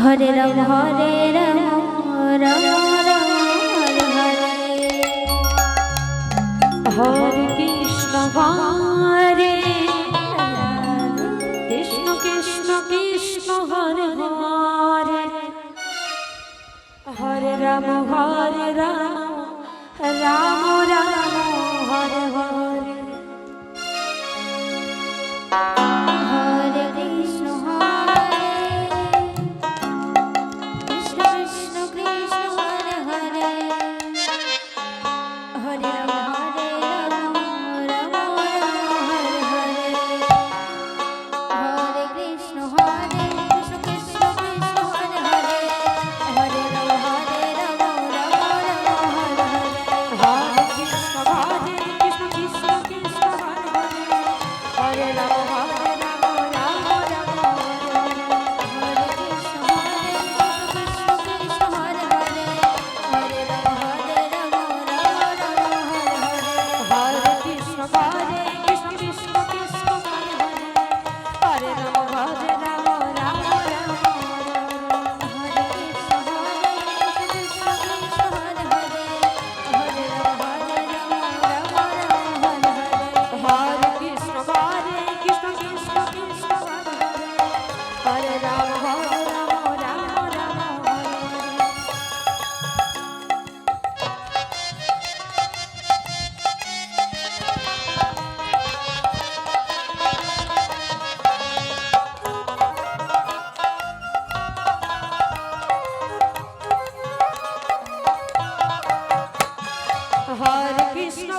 Hare Ram Ram Ram Hare Hare. Hare Krishna Hare Krishna Krishna Krishna Hare Hare Hare Ram Ram Ram Hare Hare. Hare Krishna Krishna Krishna Krishna Hare Hare. Hare Ram Ram Ram Hare Hare. Hare Krishna Krishna Krishna Krishna Hare Hare. Hare Ram Ram Ram Hare Hare. Hare Krishna Krishna Krishna Krishna Hare Hare Hare Ram Ram Ram Ram Hare Hare. Hare Krishna Krishna Krishna Hare Hare. Hare Ram Ram Ram Hare Hare. Hare Krishna Krishna Krishna Krishna Hare Hare Hare Ram Ram Ram Ram Hare Hare. Hare Krishna Krishna Krishna Hare Hare. Hare Ram Ram Ram Hare Hare. Hare Krishna Krishna Krishna Krishna Hare Hare Hare Ram Ram Ram Hare Hare. Hare Krishna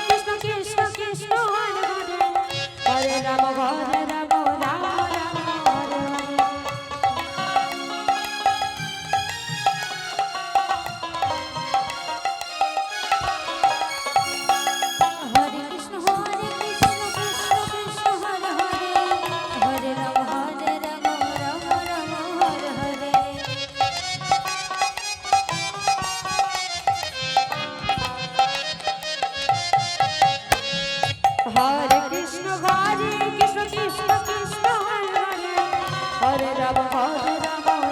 Krishna Krishna Krishna Hare Hare Hare Ram Ram Ram Hare Hare. Hare Krishna Krishna Krishna Hare Hare. Hare Ram Ram Ram Hare Hare. Hare Krishna Krishna Krishna Krishna Hare Hare Hare Ram Ram